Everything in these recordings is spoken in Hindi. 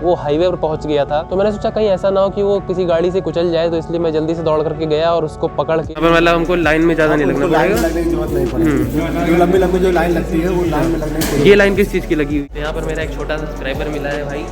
वो हाईवे पर पहुंच गया था। तो मैंने सोचा कहीं ऐसा ना हो कि वो किसी गाड़ी से कुचल जाए, तो इसलिए मैं जल्दी से दौड़ करके गया और उसको पकड़ के मतलब हमको लाइन में ज़्यादा नहीं लगना पड़ेगा, लगने की जरूरत नहीं पड़ेगी। जो लंबी लंबी जो लाइन लगती है वो लाइन में लगने की। ये लाइन किस चीज़ की लगी हुई है? यहाँ पर मेरा एक छोटा सब्सक्राइबर मिला है भाई।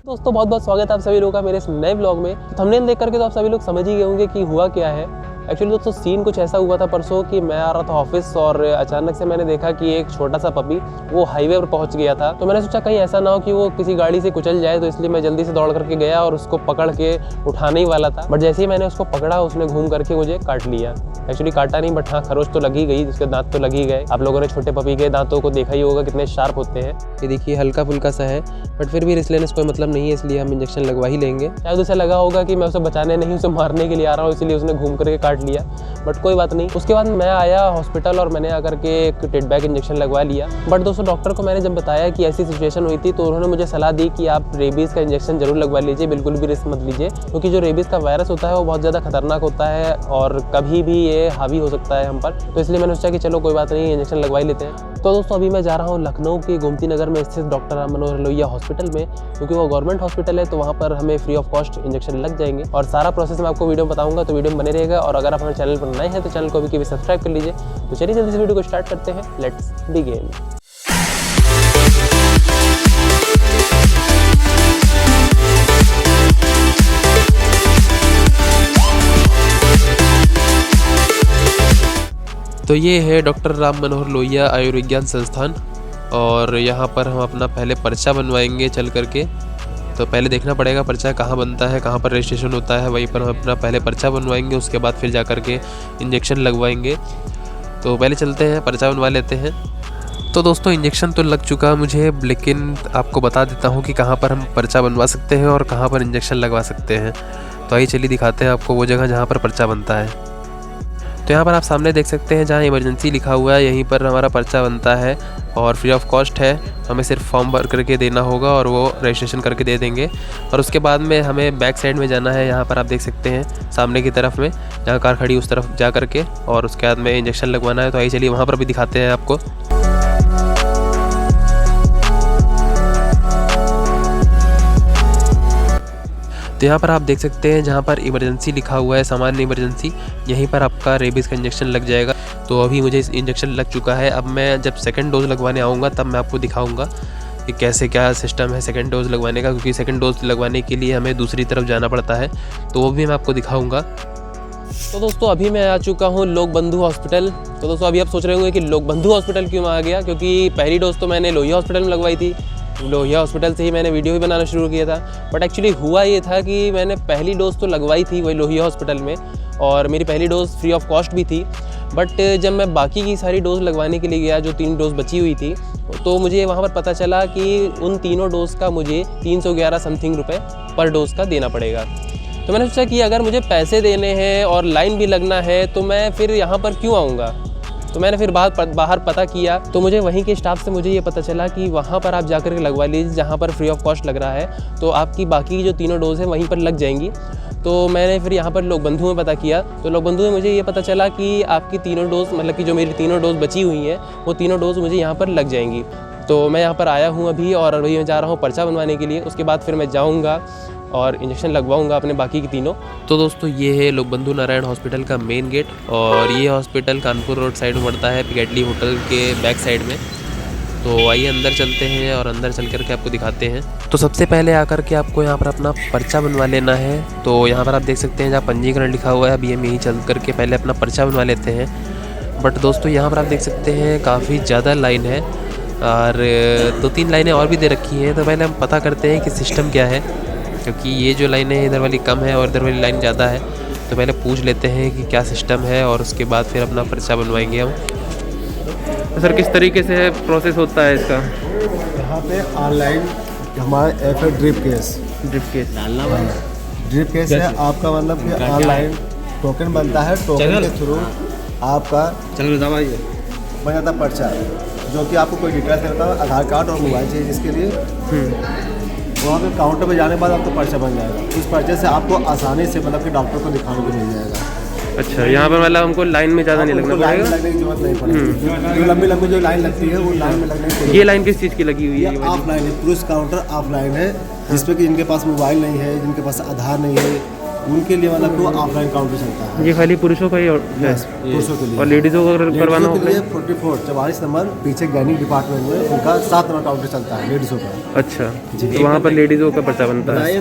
दोस्तों बहुत बहुत स्वागत है आप सभी लोगों का मेरे इस नए ब्लॉग में। थंबनेल देख करके तो आप सभी लोग समझ ही गए होंगे कि हुआ क्या है। एक्चुअली दोस्तों सीन कुछ ऐसा हुआ था परसों कि मैं आ रहा था ऑफिस और अचानक से मैंने देखा कि एक छोटा सा पपी वो हाईवे पर पहुंच गया था। तो मैंने सोचा कहीं ऐसा ना हो कि वो किसी गाड़ी से कुचल जाए, तो इसलिए मैं जल्दी से दौड़ करके गया और उसको पकड़ के उठाने ही वाला था। बट जैसे ही मैंने उसको पकड़ा उसने घूम करके मुझे काट लिया। एक्चुअली काटा नहीं, बट हाँ खरोच तो लगी गई, उसके दांत तो लगी गए। आप लोगों ने छोटे पपी के दांतों को देखा ही होगा कितने शार्प होते हैं। ये देखिए हल्का फुल्का सा है, बट फिर भी रिस्क लेने से कोई मतलब नहीं है, इसलिए हम इंजेक्शन लगवा ही लेंगे। शायद उसे लगा होगा कि मैं उसे बचाने नहीं उसे मारने के लिए आ रहा हूँ, इसलिए उसने घूम करके काट लिया, बट कोई बात नहीं। उसके बाद मैं आया हॉस्पिटल और मैंने आकर के एक टिडबैक इंजेक्शन लगवा लिया। बट दोस्तों डॉक्टर को मैंने जब बताया कि ऐसी सिचुएशन हुई थी, तो उन्होंने मुझे सलाह दी कि आप रेबीज़ का इंजेक्शन जरूर लगवा लीजिए, बिल्कुल भी रिस्क मत लीजिए, क्योंकि जो रेबीज़ का वायरस होता है वो बहुत ज़्यादा खतरनाक होता है और कभी भी ये हावी हो सकता है हम पर। तो इसलिए मैंने सोचा कि चलो कोई बात नहीं, इंजेक्शन लगवा ही लेते हैं। तो दोस्तों अभी मैं जा रहा हूँ लखनऊ के गोमती नगर में स्थित डॉक्टर राम मनोहर लोहिया हॉस्पिटल में, क्योंकि वो गवर्नमेंट हॉस्पिटल है, तो वहाँ पर हमें फ्री ऑफ कॉस्ट इंजेक्शन लग जाएंगे। और सारा प्रोसेस मैं आपको वीडियो में बताऊंगा, तो वीडियो में बने रहेगा। और अगर आप हमारे चैनल पर नए हैं तो चैनल को भी सब्सक्राइब कर लीजिए। तो चलिए जल्दी से वीडियो को स्टार्ट करते हैं। Let's begin. तो ये है डॉक्टर राम मनोहर लोहिया आयुर्विज्ञान संस्थान, और यहाँ पर हम अपना पहले पर्चा बनवाएंगे चल करके। तो पहले देखना पड़ेगा पर्चा कहाँ बनता है, कहाँ पर रजिस्ट्रेशन होता है, वहीं पर हम अपना पहले पर्चा बनवाएंगे, उसके बाद फिर जा कर के इंजेक्शन लगवाएंगे। तो पहले चलते हैं पर्चा बनवा लेते हैं। तो दोस्तों इंजेक्शन तो लग चुका मुझे, लेकिन आपको बता देता हूँ कि कहाँ पर हम पर्चा बनवा सकते हैं और कहाँ पर इंजेक्शन लगवा सकते हैं। तो आइए चलिए दिखाते हैं आपको वो जगह जहाँ पर पर्चा बनता है। तो यहाँ पर आप सामने देख सकते हैं जहाँ इमरजेंसी लिखा हुआ है, यहीं पर हमारा पर्चा बनता है और फ्री ऑफ कॉस्ट है। हमें सिर्फ फॉर्म भर करके देना होगा और वो रजिस्ट्रेशन करके दे देंगे। और उसके बाद में हमें बैक साइड में जाना है, यहाँ पर आप देख सकते हैं सामने की तरफ में, जहाँ कार खड़ी उस तरफ जा करके, और उसके बाद में इंजेक्शन लगवाना है। तो आइए चलिए वहाँ पर भी दिखाते हैं आपको। तो यहाँ पर आप देख सकते हैं जहाँ पर इमरजेंसी लिखा हुआ है, सामान्य इमरजेंसी, यहीं पर आपका रेबीज़ का इंजेक्शन लग जाएगा। तो अभी मुझे इंजेक्शन लग चुका है। अब मैं जब सेकंड डोज लगवाने आऊँगा तब मैं आपको दिखाऊंगा कि कैसे क्या सिस्टम है सेकंड डोज लगवाने का, क्योंकि सेकंड डोज लगवाने के लिए हमें दूसरी तरफ जाना पड़ता है, तो वो भी मैं आपको दिखाऊँगा। तो दोस्तों अभी मैं आ चुका हूँ लोक बंधु हॉस्पिटल। तो दोस्तों अभी आप सोच रहे होंगे कि लोक बंधु हॉस्पिटल क्यों आ गया, क्योंकि पहली डोज तो मैंने लोहिया हॉस्पिटल में लगवाई थी। लोहिया हॉस्पिटल से ही मैंने वीडियो भी बनाना शुरू किया था। बट एक्चुअली हुआ ये था कि मैंने पहली डोज तो लगवाई थी वही लोहिया हॉस्पिटल में, और मेरी पहली डोज़ फ्री ऑफ कॉस्ट भी थी। बट जब मैं बाकी की सारी डोज़ लगवाने के लिए गया, जो 3 डोज़ बची हुई थी, तो मुझे वहाँ पर पता चला कि उन तीनों डोज़ का मुझे 311 समथिंग रुपये पर डोज़ का देना पड़ेगा। तो मैंने सोचा कि अगर मुझे पैसे देने हैं और लाइन भी लगना है तो मैं फिर यहाँ पर क्यों आऊँगा। तो मैंने फिर बाहर पता किया, तो मुझे वहीं के स्टाफ से मुझे ये पता चला कि वहाँ पर आप जाकर के लगवा लीजिए जहाँ पर फ्री ऑफ कॉस्ट लग रहा है, तो आपकी बाकी की जो तीनों डोज़ हैं वहीं पर लग जाएंगी। तो मैंने फिर यहाँ पर लोक बंधु में पता किया, तो लोक बंधु में मुझे ये पता चला कि आपकी तीनों डोज़, मतलब कि जो मेरी तीनों डोज़ बची हुई हैं वो तीनों डोज़ मुझे यहाँ पर लग जाएंगी। तो मैं यहाँ पर आया हूँ अभी, और अभी मैं जा रहा हूँ पर्चा बनवाने के लिए। उसके बाद फिर मैं जाऊँगा और इंजेक्शन लगवाऊंगा अपने बाकी की तीनों। तो दोस्तों ये है लोक बंधु नारायण हॉस्पिटल का मेन गेट, और ये हॉस्पिटल कानपुर रोड साइड में पड़ता है, पिकेटली होटल के बैक साइड में। तो आइए अंदर चलते हैं और अंदर चल कर के आपको दिखाते हैं। तो सबसे पहले आकर के आपको यहाँ पर अपना पर्चा बनवा लेना है। तो यहाँ पर आप देख सकते हैं जहाँ पंजीकरण लिखा हुआ है, अभी हम यहीं चल कर के पहले अपना पर्चा बनवा लेते हैं। बट दोस्तों यहाँ पर आप देख सकते हैं काफ़ी ज़्यादा लाइन है, और 2-3 लाइनें और भी दे रखी हैं। तो पहले हम पता करते हैं कि सिस्टम क्या है, क्योंकि ये जो लाइन है इधर वाली कम है और इधर वाली लाइन ज़्यादा है। तो पहले पूछ लेते हैं कि क्या सिस्टम है, और उसके बाद फिर अपना पर्चा बनवाएंगे हम। तो सर किस तरीके से प्रोसेस होता है इसका? यहाँ पे ऑनलाइन हमारा ऐप है ड्रिप केस डालना है। ड्रिप केस है आपका, मतलब कि ऑनलाइन टोकन बनता है, टोकन के थ्रू आपका बन जाता पर्चा, जो कि आपको कोई डिटेल्स नहीं होता, आधार कार्ड और मोबाइल चाहिए जिसके लिए। वहाँ पे काउंटर पे जाने के बाद आपको पर्चा बन जाएगा। उस पर्चे से आपको आसानी से, मतलब कि डॉक्टर को दिखाने को मिल जाएगा। अच्छा, यहाँ पर मतलब हमको लाइन में ज़्यादा नहीं लगना पड़ेगा, लाइन में लगने की जरूरत नहीं पड़ेगी। जो लंबी लंबी जो लाइन लगती है वो लाइन में लगने की। ये लाइन किस चीज़ की लगी हुई है? ऑफलाइन है, पुरुष काउंटर ऑफलाइन है। जिसपे कि जिनके पास मोबाइल नहीं है, जिनके पास आधार नहीं है, उनके लिए मतलब तो ऑफलाइन काउंटर चलता है। ये खाली पुरुषों का ही है? पुरुषों के लिए। और लेडीज़ों को अगर करवाना हो? 44 नंबर पीछे गैनिक डिपार्टमेंट में उनका 7 नंबर काउंटर चलता है लेडीज़ों का। अच्छा, तो वहाँ पर लेडीज़ों का पर्चा बनता है।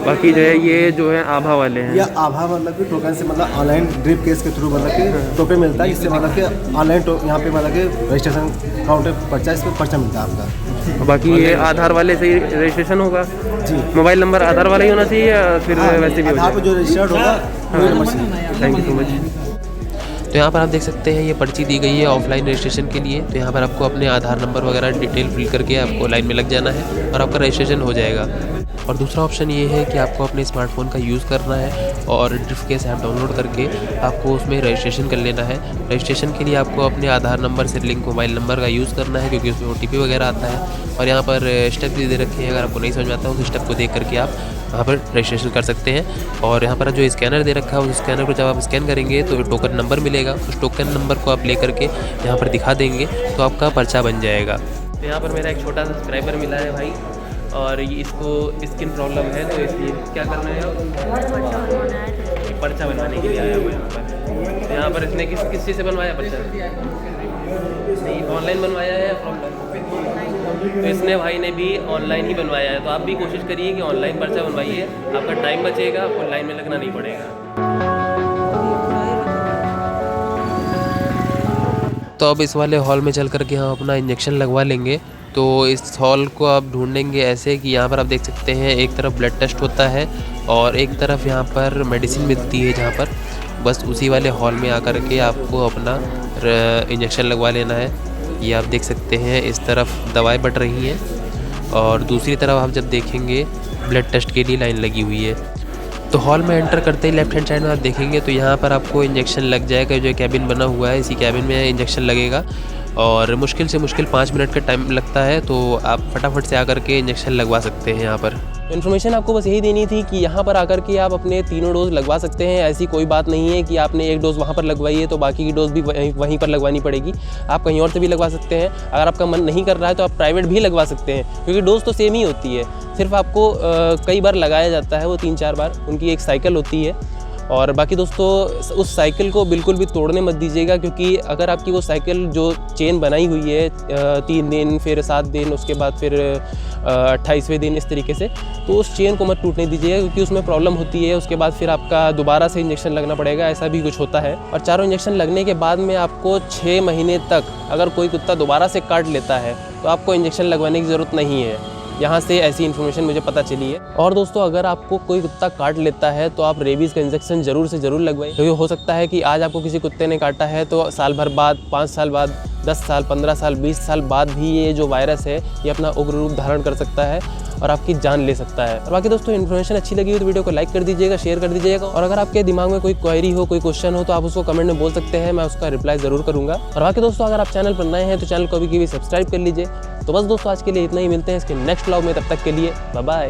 बाकी जो है ये जो है आभा वाले हैं, या आभा मतलब कि टोकन से मतलब ऑनलाइन ड्रिप केस के थ्रू मतलब कि टोकन मिलता है, इससे मतलब कि ऑनलाइन यहाँ पे मतलब कि रजिस्ट्रेशन काउंटर पर्चा, इस पर पर्चा मिलता है आपका। बाकी ये आधार वाले से ही रजिस्ट्रेशन होगा जी। मोबाइल नंबर आधार वाला ही होना चाहिए या फिर वैसे भी? आधार पर जो रजिस्टर्ड होगा वही नंबर चाहिए। Thank you so much. तो यहाँ पर आप देख सकते हैं ये पर्ची दी गई है ऑफलाइन रजिस्ट्रेशन के लिए। तो यहाँ पर आपको अपने आधार नंबर वगैरह डिटेल फिल करके आपको लाइन में लग जाना है और आपका रजिस्ट्रेशन हो जाएगा। और दूसरा ऑप्शन ये है कि आपको अपने स्मार्टफोन का यूज़ करना है और ड्रिफ्ट केस ऐप डाउनलोड करके आपको उसमें रजिस्ट्रेशन कर लेना है। रजिस्ट्रेशन के लिए आपको अपने आधार नंबर से लिंक मोबाइल नंबर का यूज़ करना है, क्योंकि उसमें OTP वगैरह आता है। और यहाँ पर स्टेप भी दे रखे हैं, अगर आपको नहीं समझ में आता हो तो स्टेप को देख करके आप वहाँ पर रजिस्ट्रेशन कर सकते हैं। और यहाँ पर जो स्कैनर दे रखा है उस स्कैनर को जब आप स्कैन करेंगे तो टोकन नंबर मिलेगा, उस टोकन नंबर को आप ले करके यहाँ पर दिखा देंगे तो आपका पर्चा बन जाएगा। तो यहाँ पर मेरा एक छोटा सब्सक्राइबर मिला है भाई, और ये इसको स्किन प्रॉब्लम है, तो इसलिए क्या करना है, पर्चा बनवाने के लिए आया हुआ है यहाँ पर। इसने किस चीज़ से बनवाया पर्चा? नहीं, ऑनलाइन बनवाया है या ऑफलाइन? तो इसने भाई ने भी ऑनलाइन ही बनवाया है। तो आप भी कोशिश करिए कि ऑनलाइन पर्चा बनवाइए, आपका टाइम बचेगा, आपको लाइन में लगना नहीं पड़ेगा। तो अब इस वाले हॉल में चल करके हम अपना इंजेक्शन लगवा लेंगे। तो इस हॉल को आप ढूंढेंगे ऐसे कि यहाँ पर आप देख सकते हैं एक तरफ ब्लड टेस्ट होता है और एक तरफ यहाँ पर मेडिसिन मिलती है, जहाँ पर बस उसी वाले हॉल में आकर के आपको अपना इंजेक्शन लगवा लेना है। ये आप देख सकते हैं इस तरफ दवाएं बट रही हैं और दूसरी तरफ आप जब देखेंगे ब्लड टेस्ट के लिए लाइन लगी हुई है। तो हॉल में एंटर करते ही लेफ्ट हैंड साइड में आप देखेंगे तो यहाँ पर आपको इंजेक्शन लग जाएगा। जो कैबिन बना हुआ है इसी कैबिन में इंजेक्शन लगेगा और मुश्किल से मुश्किल 5 मिनट का टाइम लगता है। तो आप फटाफट से आकर के इंजेक्शन लगवा सकते हैं यहाँ पर। इन्फॉर्मेशन आपको बस यही देनी थी कि यहाँ पर आकर के आप अपने तीनों डोज लगवा सकते हैं। ऐसी कोई बात नहीं है कि आपने एक डोज़ वहाँ पर लगवाई है तो बाकी की डोज़ भी वहीं पर लगवानी पड़ेगी। आप कहीं और से भी लगवा सकते हैं। अगर आपका मन नहीं कर रहा है तो आप प्राइवेट भी लगवा सकते हैं, क्योंकि डोज़ तो सेम ही होती है। सिर्फ आपको कई बार लगाया जाता है, वो 3-4 बार। उनकी एक साइकिल होती है। और बाकी दोस्तों उस साइकिल को बिल्कुल भी तोड़ने मत दीजिएगा, क्योंकि अगर आपकी वो साइकिल जो चेन बनाई हुई है 3 दिन, फिर 7 दिन, उसके बाद फिर 28वें दिन, इस तरीके से, तो उस चेन को मत टूटने दीजिएगा, क्योंकि उसमें प्रॉब्लम होती है। उसके बाद फिर आपका दोबारा से इंजेक्शन लगना पड़ेगा, ऐसा भी कुछ होता है। और चारों इंजेक्शन लगने के बाद में आपको 6 महीने तक अगर कोई कुत्ता दोबारा से काट लेता है तो आपको इंजेक्शन लगवाने की ज़रूरत नहीं है। यहाँ से ऐसी इन्फॉर्मेशन मुझे पता चली है। और दोस्तों अगर आपको कोई कुत्ता काट लेता है तो आप रेबीज़ का इंजेक्शन ज़रूर से ज़रूर लगवाएं, क्योंकि हो सकता है कि आज आपको किसी कुत्ते ने काटा है तो साल भर बाद, 5 साल बाद, 10 साल, 15 साल, 20 साल बाद भी ये जो वायरस है ये अपना उग्र रूप धारण कर सकता है और आपकी जान ले सकता है। और बाकी दोस्तों इन्फॉर्मेशन अच्छी लगी हो तो वीडियो को लाइक कर दीजिएगा, शेयर कर दीजिएगा। और अगर आपके दिमाग में कोई क्वेरी हो, कोई क्वेश्चन हो तो आप उसको कमेंट में बोल सकते हैं, मैं उसका रिप्लाई ज़रूर करूँगा। और बाकी दोस्तों अगर आप चैनल पर नए हैं तो चैनल को भी सब्सक्राइब कर लीजिए। तो बस दोस्तों आज के लिए इतना ही, मिलते हैं इसके नेक्स्ट व्लॉग में, तब तक के लिए बाय बाय।